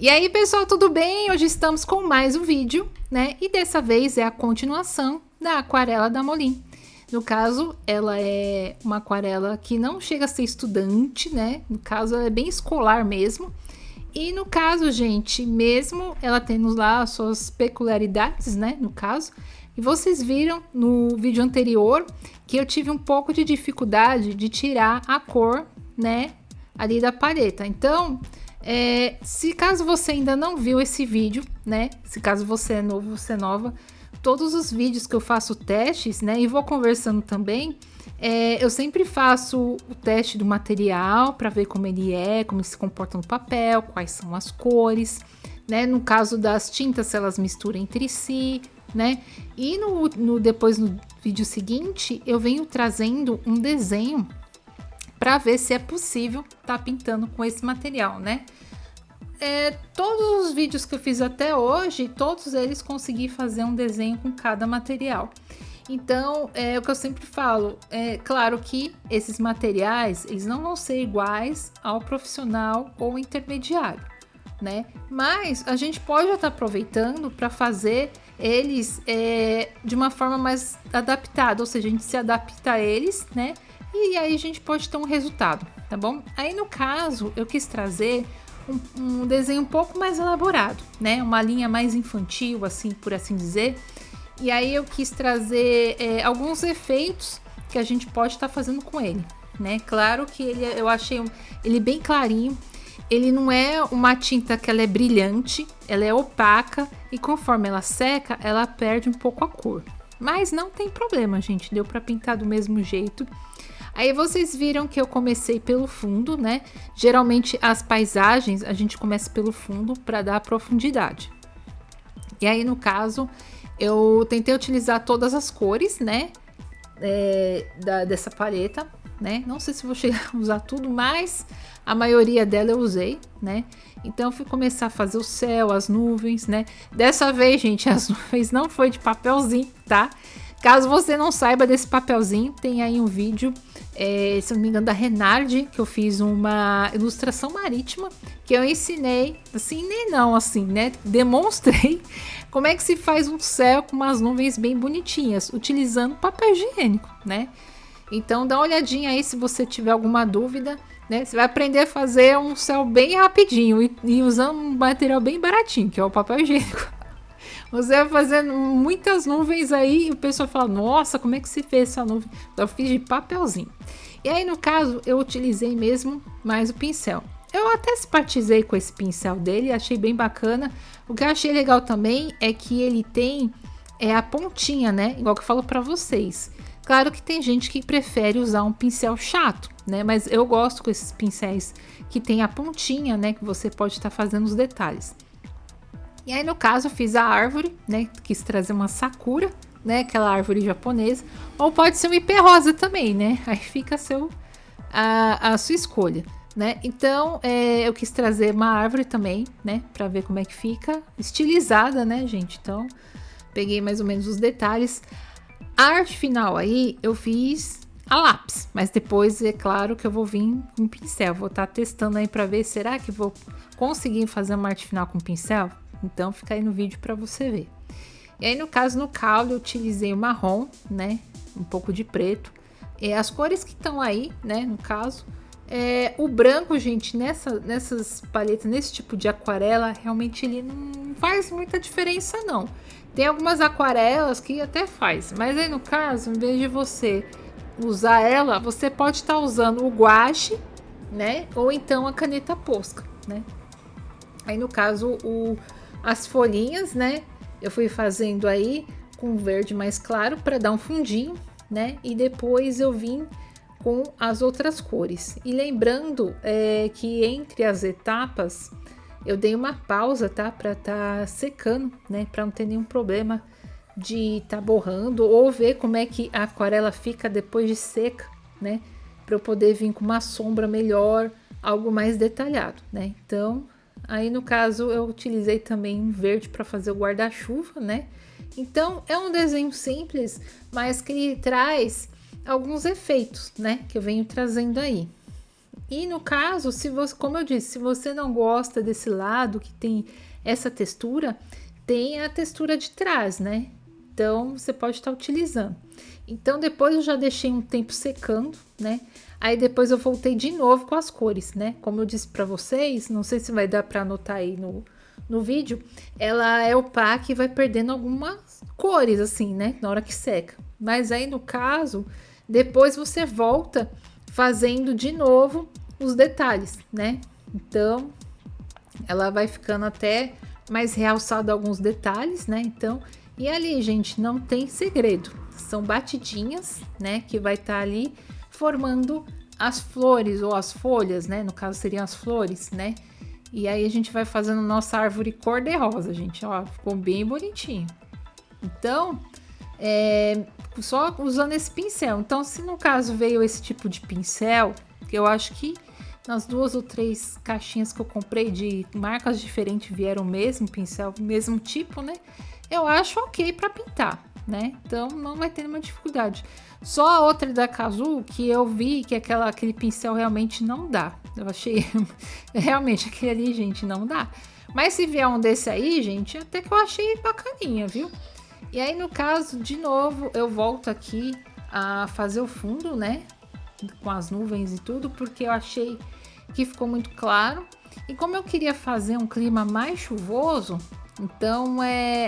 E aí, pessoal, tudo bem? Hoje estamos com mais um vídeo, né? E dessa vez é a continuação da aquarela da Molin. No caso, ela é uma aquarela que não chega a ser estudante, né? No caso, ela é bem escolar mesmo. E no caso, gente, mesmo ela tendo lá as suas peculiaridades, né? No caso, e vocês viram no vídeo anterior que eu tive um pouco de dificuldade de tirar a cor, né? Ali da paleta. Então, se caso você ainda não viu esse vídeo, né? Se caso você é novo, você é nova, todos os vídeos que eu faço testes, né? E vou conversando também. Eu sempre faço o teste do material para ver como ele é, como ele se comporta no papel, quais são as cores, né? No caso das tintas, se elas misturam entre si, né? E depois no vídeo seguinte, eu venho trazendo um desenho para ver se é possível tá pintando com esse material, né? Todos os vídeos que eu fiz até hoje, todos eles consegui fazer um desenho com cada material. Então, é o que eu sempre falo, claro que esses materiais, eles não vão ser iguais ao profissional ou intermediário, né? Mas a gente pode estar aproveitando para fazer eles de uma forma mais adaptada, ou seja, a gente se adapta a eles, né? E aí a gente pode ter um resultado, tá bom? Aí no caso, eu quis trazer um desenho um pouco mais elaborado, né? Uma linha mais infantil, assim, por assim dizer. E aí eu quis trazer alguns efeitos que a gente pode estar fazendo com ele, né? Claro que eu achei ele bem clarinho. Ele não é uma tinta que ela é brilhante, ela é opaca e conforme ela seca, ela perde um pouco a cor. Mas não tem problema, gente, deu para pintar do mesmo jeito. Aí vocês viram que eu comecei pelo fundo, né? Geralmente as paisagens a gente começa pelo fundo para dar profundidade. E aí no caso eu tentei utilizar todas as cores, né? Dessa paleta, né? Não sei se vou chegar a usar tudo, mas a maioria dela eu usei, né? Então eu fui começar a fazer o céu, as nuvens, né? Dessa vez, gente, as nuvens não foi de papelzinho, tá? Caso você não saiba desse papelzinho, tem aí um vídeo, se não me engano, da Renardi, que eu fiz uma ilustração marítima, que eu ensinei, assim, né? Demonstrei como é que se faz um céu com umas nuvens bem bonitinhas, utilizando papel higiênico, né? Então dá uma olhadinha aí se você tiver alguma dúvida, né? Você vai aprender a fazer um céu bem rapidinho e usando um material bem baratinho, que é o papel higiênico. Você vai fazendo muitas nuvens aí e o pessoal fala, nossa, como é que se fez essa nuvem? Eu fiz de papelzinho. E aí, no caso, eu utilizei mesmo mais o pincel. Eu até simpatizei com esse pincel dele, achei bem bacana. O que eu achei legal também é que ele tem a pontinha, né? Igual que eu falo pra vocês. Claro que tem gente que prefere usar um pincel chato, né? Mas eu gosto com esses pincéis que tem a pontinha, né? Que você pode estar fazendo os detalhes. E aí, no caso, eu fiz a árvore, né? Quis trazer uma sakura, né? Aquela árvore japonesa. Ou pode ser um ipê rosa também, né? Aí fica a sua escolha, né? Então, eu quis trazer uma árvore também, né? Pra ver como é que fica. Estilizada, né, gente? Então, peguei mais ou menos os detalhes. A arte final aí, eu fiz a lápis. Mas depois, é claro que eu vou vir com pincel. Vou estar testando aí pra ver, será que vou conseguir fazer uma arte final com pincel? Então fica aí no vídeo para você ver. E aí no caso, no caule eu utilizei o marrom, né? Um pouco de preto. As cores que estão aí, né? No caso. O branco, gente, nessas paletas, nesse tipo de aquarela, realmente ele não faz muita diferença, não. Tem algumas aquarelas que até faz. Mas aí no caso, em vez de você usar ela, você pode estar usando o guache, né? Ou então a caneta posca, né? Aí no caso, as folhinhas, né? Eu fui fazendo aí com verde mais claro para dar um fundinho, né? E depois eu vim com as outras cores. E lembrando que entre as etapas eu dei uma pausa, tá? Para tá secando, né? Para não ter nenhum problema de tá borrando ou ver como é que a aquarela fica depois de seca, né? Para eu poder vir com uma sombra melhor, algo mais detalhado, né? Então aí no caso eu utilizei também um verde para fazer o guarda-chuva, né? Então é um desenho simples, mas que traz alguns efeitos, né? Que eu venho trazendo aí. E no caso, se você, como eu disse, se você não gosta desse lado que tem essa textura, tem a textura de trás, né? Então você pode estar utilizando. Então depois eu já deixei um tempo secando, né? Aí depois eu voltei de novo com as cores, né? Como eu disse para vocês, não sei se vai dar para anotar aí no vídeo, ela é opaca e vai perdendo algumas cores assim, né? Na hora que seca. Mas aí no caso, depois você volta fazendo de novo os detalhes, né? Então ela vai ficando até mais realçado alguns detalhes, né? Então, e ali, gente, não tem segredo. São batidinhas, né? Que vai estar ali formando as flores ou as folhas, né? No caso, seriam as flores, né? E aí a gente vai fazendo nossa árvore cor-de-rosa, gente. Ó, ficou bem bonitinho. Então, só usando esse pincel. Então, se no caso veio esse tipo de pincel, que eu acho que nas 2 ou 3 caixinhas que eu comprei de marcas diferentes vieram o mesmo pincel, mesmo tipo, né? Eu acho ok para pintar, né? Então não vai ter nenhuma dificuldade. Só a outra da Cazul que eu vi que aquele pincel realmente não dá. Eu achei realmente aquele ali, gente, não dá. Mas se vier um desse aí, gente, até que eu achei bacaninha, viu? E aí no caso, de novo, eu volto aqui a fazer o fundo, né? Com as nuvens e tudo, porque eu achei que ficou muito claro. E como eu queria fazer um clima mais chuvoso, então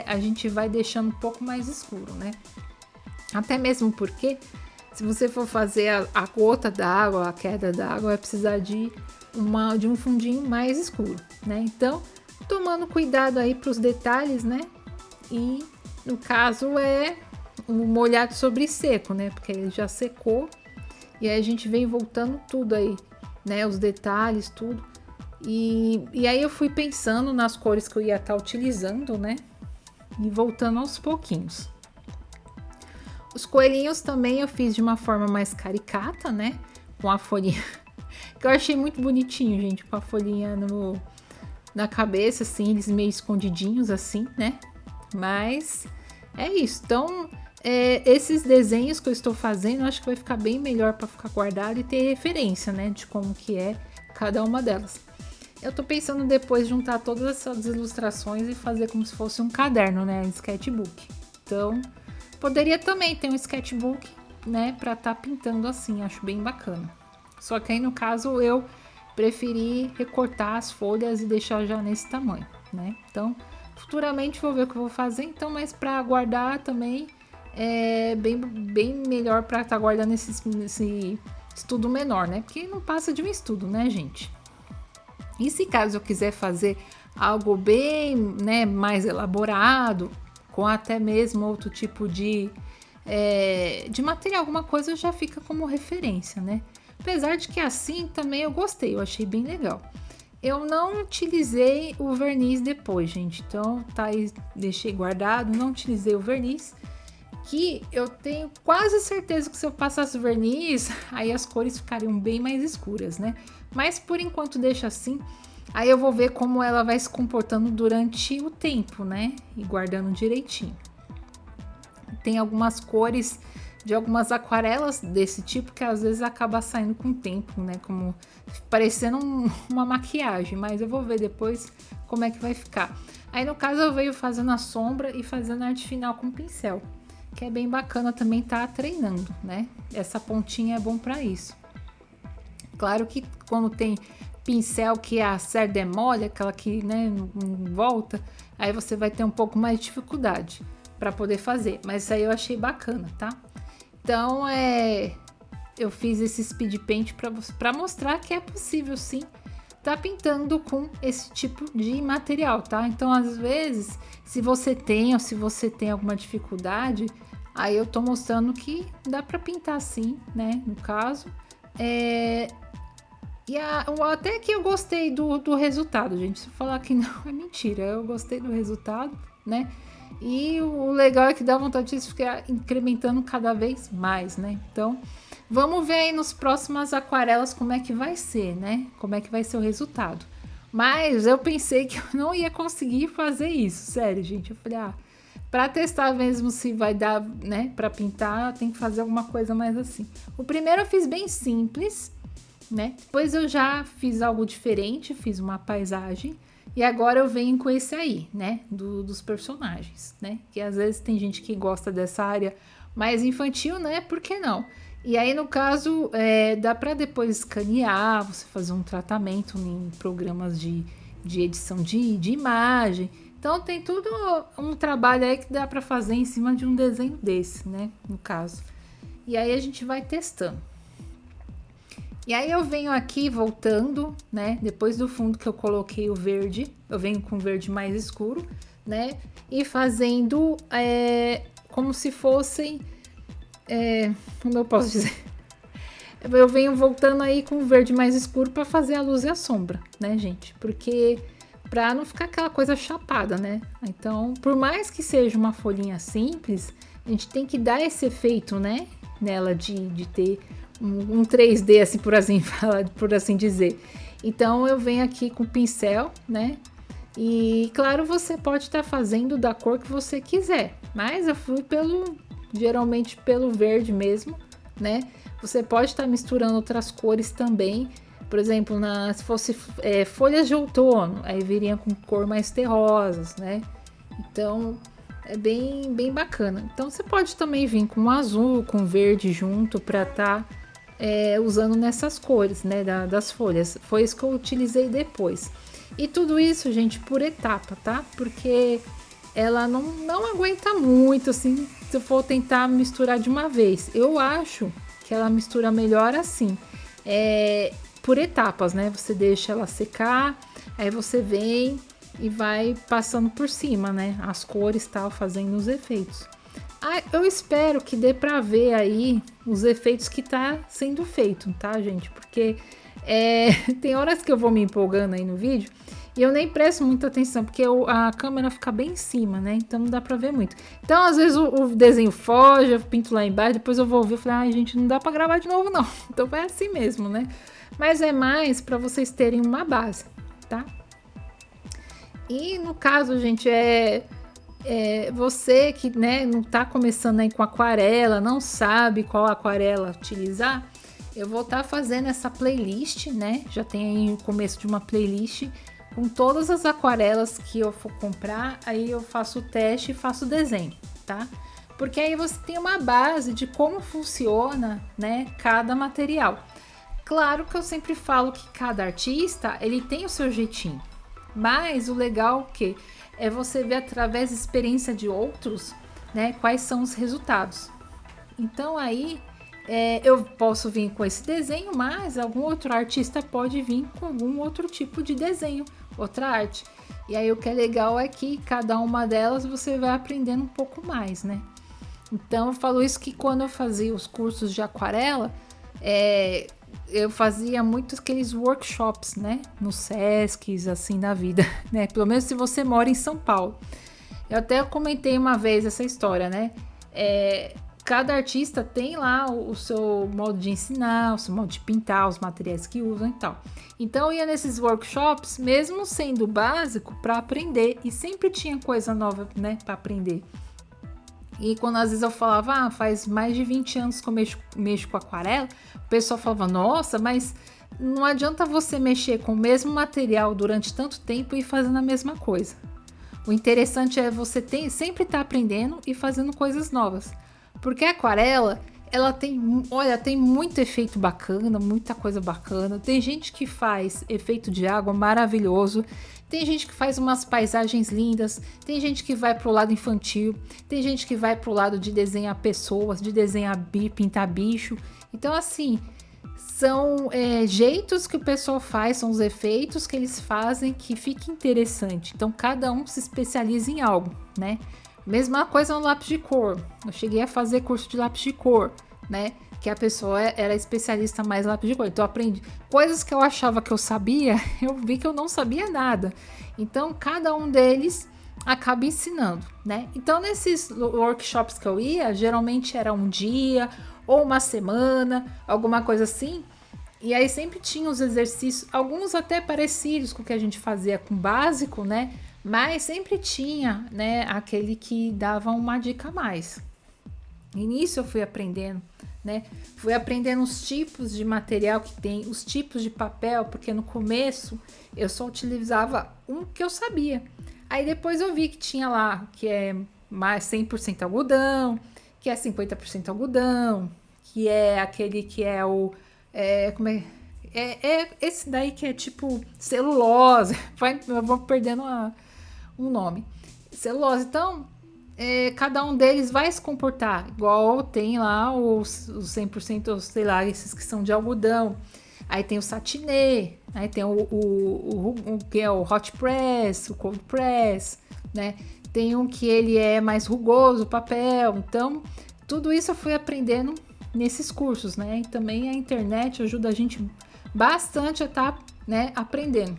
a gente vai deixando um pouco mais escuro, né? Até mesmo porque se você for fazer a gota d'água, a queda d'água, vai precisar de um fundinho mais escuro, né? Então, tomando cuidado aí para os detalhes, né? E no caso é um molhado sobre seco, né? Porque ele já secou. E aí a gente vem voltando tudo aí, né? Os detalhes, tudo. E aí eu fui pensando nas cores que eu ia estar utilizando, né? E voltando aos pouquinhos. Os coelhinhos também eu fiz de uma forma mais caricata, né? Com a folhinha, que eu achei muito bonitinho, gente. Com a folhinha na cabeça, assim, eles meio escondidinhos, assim, né? Mas é isso. Então, esses desenhos que eu estou fazendo, eu acho que vai ficar bem melhor para ficar guardado e ter referência, né, de como que é cada uma delas. Eu tô pensando depois juntar todas essas ilustrações e fazer como se fosse um caderno, né, um sketchbook. Então, poderia também ter um sketchbook, né, para estar pintando assim, acho bem bacana. Só que aí no caso eu preferi recortar as folhas e deixar já nesse tamanho, né? Então, futuramente vou ver o que eu vou fazer, então, mas para guardar também é bem melhor para estar guardando esse estudo menor, né? Porque não passa de um estudo, né, gente? E se caso eu quiser fazer algo bem, né, mais elaborado, com até mesmo outro tipo de material, alguma coisa já fica como referência, né? Apesar de que assim também eu gostei, eu achei bem legal. Eu não utilizei o verniz depois, gente. Então, tá aí, deixei guardado, não utilizei o verniz. Que eu tenho quase certeza que se eu passasse o verniz, aí as cores ficariam bem mais escuras, né? Mas por enquanto deixa assim. Aí eu vou ver como ela vai se comportando durante o tempo, né? E guardando direitinho. Tem algumas cores de algumas aquarelas desse tipo que às vezes acaba saindo com o tempo, né? Como parecendo uma maquiagem, mas eu vou ver depois como é que vai ficar. Aí no caso eu venho fazendo a sombra e fazendo a arte final com pincel, que é bem bacana também tá treinando, né? Essa pontinha é bom para isso. Claro que quando tem pincel que é a serra demole, aquela que, né, não volta, aí você vai ter um pouco mais de dificuldade para poder fazer, mas isso aí eu achei bacana, tá? Então, eu fiz esse speed paint para mostrar que é possível sim tá pintando com esse tipo de material, tá? Então, às vezes, se você tem alguma dificuldade, aí eu tô mostrando que dá para pintar sim, né? No caso, até que eu gostei do resultado, gente. Se eu falar que não, é mentira. Eu gostei do resultado, né? E o legal é que dá vontade de ficar incrementando cada vez mais, né? Então, vamos ver aí nos próximas aquarelas como é que vai ser, né? Como é que vai ser o resultado. Mas eu pensei que eu não ia conseguir fazer isso, sério, gente. Eu falei, para testar mesmo se vai dar, né, para pintar, tem que fazer alguma coisa mais assim. O primeiro eu fiz bem simples, né? Depois eu já fiz algo diferente, fiz uma paisagem. E agora eu venho com esse aí, né? Dos personagens, né? Que às vezes tem gente que gosta dessa área mais infantil, né? Por que não? E aí, no caso, dá para depois escanear, você fazer um tratamento em programas de edição de imagem. Então, tem tudo um trabalho aí que dá para fazer em cima de um desenho desse, né? No caso. E aí, a gente vai testando. E aí, eu venho aqui voltando, né? Depois do fundo que eu coloquei o verde, eu venho com o verde mais escuro, né? E fazendo como se fossem... como eu posso dizer? Eu venho voltando aí com o verde mais escuro para fazer a luz e a sombra, né, gente? Porque para não ficar aquela coisa chapada, né? Então, por mais que seja uma folhinha simples, a gente tem que dar esse efeito, né, nela de ter um 3D, assim, por assim dizer. Então, eu venho aqui com o pincel, né? E, claro, você pode estar fazendo da cor que você quiser, mas eu fui geralmente pelo verde mesmo, né? Você pode estar misturando outras cores também. Por exemplo, se fosse folhas de outono, aí viria com cor mais terrosas, né? Então, é bem bacana. Então, você pode também vir com azul, com verde junto para estar usando nessas cores, né? Das folhas. Foi isso que eu utilizei depois. E tudo isso, gente, por etapa, tá? Porque ela não aguenta muito, assim, se eu for tentar misturar de uma vez. Eu acho que ela mistura melhor assim, por etapas, né? Você deixa ela secar, aí você vem e vai passando por cima, né? As cores, tal, fazendo os efeitos. Eu espero que dê pra ver aí os efeitos que tá sendo feito, tá, gente? Porque tem horas que eu vou me empolgando aí no vídeo e eu nem presto muita atenção, porque a câmera fica bem em cima, né? Então não dá pra ver muito. Então, às vezes, o desenho foge, eu pinto lá embaixo, depois eu vou ver e falo, gente, não dá pra gravar de novo, não. Então vai assim mesmo, né? Mas é mais pra vocês terem uma base, tá? E no caso, gente, você que, né, não tá começando aí com aquarela, não sabe qual aquarela utilizar, eu vou estar fazendo essa playlist, né? Já tem aí o começo de uma playlist com todas as aquarelas que eu for comprar, aí eu faço o teste e faço o desenho, tá? Porque aí você tem uma base de como funciona, né, cada material. Claro que eu sempre falo que cada artista, ele tem o seu jeitinho, mas o legal que é você ver através da experiência de outros, né, quais são os resultados. Então aí eu posso vir com esse desenho, mas algum outro artista pode vir com algum outro tipo de desenho, outra arte. E aí o que é legal é que cada uma delas você vai aprendendo um pouco mais, né? Então eu falo isso que quando eu fazia os cursos de aquarela, eu fazia muitos aqueles workshops, né? Nos Sescs, assim, da vida, né? Pelo menos se você mora em São Paulo. Eu até comentei uma vez essa história, né? Cada artista tem lá o seu modo de ensinar, o seu modo de pintar, os materiais que usam e tal. Então eu ia nesses workshops, mesmo sendo básico, para aprender. E sempre tinha coisa nova, né, para aprender. E quando às vezes eu falava, faz mais de 20 anos que eu mexo com aquarela, o pessoal falava, nossa, mas não adianta você mexer com o mesmo material durante tanto tempo e fazendo a mesma coisa. O interessante é você sempre estar aprendendo e fazendo coisas novas. Porque a aquarela, ela tem muito efeito bacana, muita coisa bacana. Tem gente que faz efeito de água maravilhoso. Tem gente que faz umas paisagens lindas. Tem gente que vai pro lado infantil. Tem gente que vai pro lado de desenhar pessoas, de desenhar pintar bicho. Então, assim, são jeitos que o pessoal faz, são os efeitos que eles fazem que fica interessante. Então, cada um se especializa em algo, né? Mesma coisa no lápis de cor. Eu cheguei a fazer curso de lápis de cor, né? Que a pessoa era especialista mais em lápis de cor. Então eu aprendi coisas que eu achava que eu sabia, eu vi que eu não sabia nada. Então cada um deles acaba ensinando, né? Então nesses workshops que eu ia, geralmente era um dia ou uma semana, alguma coisa assim. E aí sempre tinha os exercícios, alguns até parecidos com o que a gente fazia com o básico, né? Mas sempre tinha, né, aquele que dava uma dica a mais. E nisso eu fui aprendendo, né? Fui aprendendo os tipos de material que tem, os tipos de papel, porque no começo eu só utilizava um que eu sabia. Aí depois eu vi que tinha lá, que é mais 100% algodão, que é 50% algodão, que é aquele que é o... esse daí que é tipo celulose. Eu vou perdendo um nome. Celulose. Então, cada um deles vai se comportar igual tem lá os 100%, sei lá, esses que são de algodão. Aí tem o satinê, aí tem o que é o hot press, o cold press, né? Tem um que ele é mais rugoso, o papel. Então, tudo isso eu fui aprendendo nesses cursos, né? E também a internet ajuda a gente bastante a estar, né, aprendendo.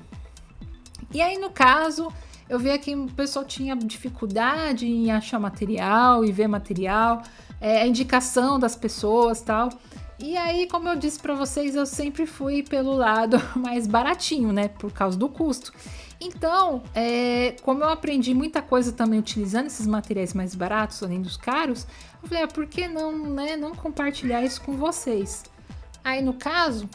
E aí, no caso, eu vi que o pessoal tinha dificuldade em achar material e ver material, a indicação das pessoas e tal. E aí, como eu disse para vocês, eu sempre fui pelo lado mais baratinho, né? Por causa do custo. Então, como eu aprendi muita coisa também utilizando esses materiais mais baratos, além dos caros, eu falei, por que não, né, não compartilhar isso com vocês? Aí, no caso,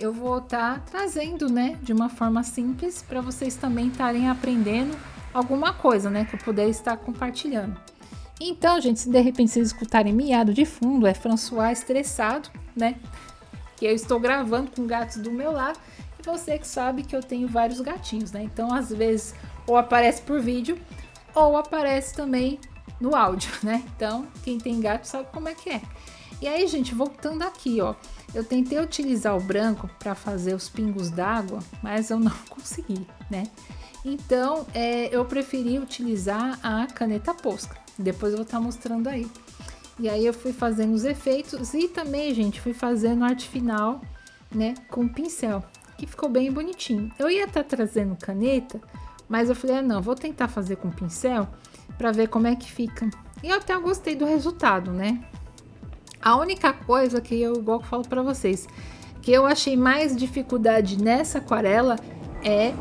eu vou estar trazendo, né, de uma forma simples para vocês também estarem aprendendo alguma coisa, né, que eu puder estar compartilhando. Então, gente, se de repente vocês escutarem miado de fundo, é François estressado, né, que eu estou gravando com gatos do meu lado, e você que sabe que eu tenho vários gatinhos, né, então às vezes ou aparece por vídeo ou aparece também no áudio, né, então quem tem gato sabe como é que é. E aí, gente, voltando aqui, ó, eu tentei utilizar o branco para fazer os pingos d'água, mas eu não consegui, né? Então, eu preferi utilizar a caneta Posca. Depois eu vou estar mostrando aí. E aí eu fui fazendo os efeitos e também, gente, fui fazendo arte final, né, com pincel, que ficou bem bonitinho. Eu ia estar trazendo caneta, mas eu falei, não, vou tentar fazer com pincel para ver como é que fica. E eu até gostei do resultado, né? A única coisa que eu, igual que eu falo para vocês, que eu achei mais dificuldade nessa aquarela é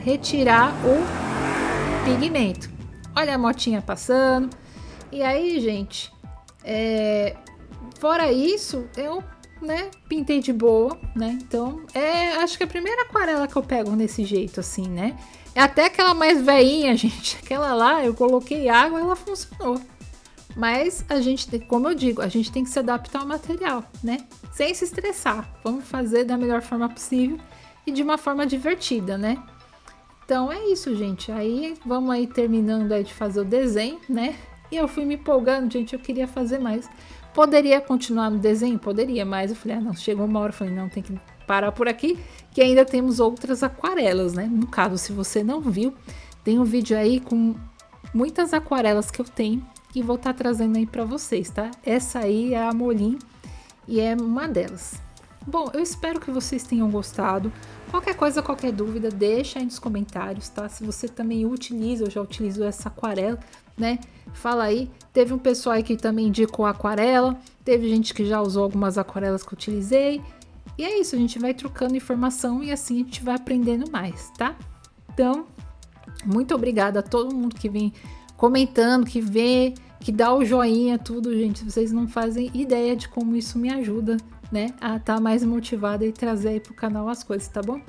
retirar o pigmento. Olha a motinha passando. E aí, gente, fora isso, eu, né, pintei de boa, né? Então, acho que é a primeira aquarela que eu pego nesse jeito, assim, né? É até aquela mais veinha, gente. Aquela lá, eu coloquei água e ela funcionou. Mas a gente tem, como eu digo, a gente tem que se adaptar ao material, né? Sem se estressar. Vamos fazer da melhor forma possível e de uma forma divertida, né? Então é isso, gente. Aí vamos aí terminando aí de fazer o desenho, né? E eu fui me empolgando, gente, eu queria fazer mais. Poderia continuar no desenho? Poderia, mas eu falei, não, chegou uma hora, eu falei, não, tem que parar por aqui, que ainda temos outras aquarelas, né? No caso, se você não viu, tem um vídeo aí com muitas aquarelas que eu tenho, que vou estar trazendo aí para vocês, tá? Essa aí é a Molin e é uma delas. Bom, eu espero que vocês tenham gostado. Qualquer coisa, qualquer dúvida, deixa aí nos comentários, tá? Se você também utiliza, eu já utilizo essa aquarela, né? Fala aí. Teve um pessoal aí que também indicou aquarela, teve gente que já usou algumas aquarelas que eu utilizei. E é isso, a gente vai trocando informação e assim a gente vai aprendendo mais, tá? Então, muito obrigada a todo mundo que vem comentando, que vê, que dá o joinha, tudo, gente. Vocês não fazem ideia de como isso me ajuda, né, a estar mais motivada e trazer aí pro canal as coisas, tá bom?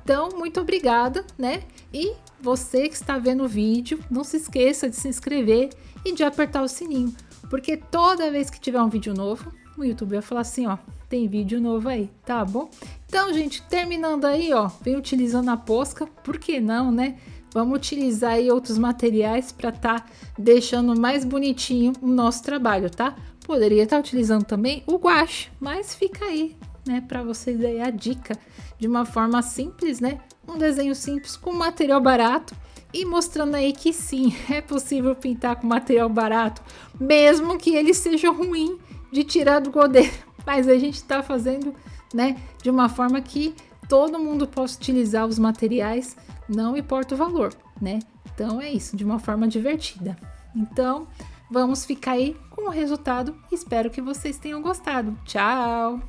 Então, muito obrigada, né? E você que está vendo o vídeo, não se esqueça de se inscrever e de apertar o sininho, porque toda vez que tiver um vídeo novo, o YouTube vai falar assim, ó, tem vídeo novo aí, tá bom? Então, gente, terminando aí, ó, vem utilizando a Posca, por que não, né? Vamos utilizar aí outros materiais para estar deixando mais bonitinho o nosso trabalho, tá? Poderia estar utilizando também o guache, mas fica aí, né, para vocês aí a dica de uma forma simples, né? Um desenho simples com material barato e mostrando aí que sim, é possível pintar com material barato, mesmo que ele seja ruim de tirar do godeiro, mas a gente está fazendo, né, de uma forma que todo mundo possa utilizar os materiais, não importa o valor, né? Então é isso, de uma forma divertida. Então, vamos ficar aí com o resultado. Espero que vocês tenham gostado. Tchau!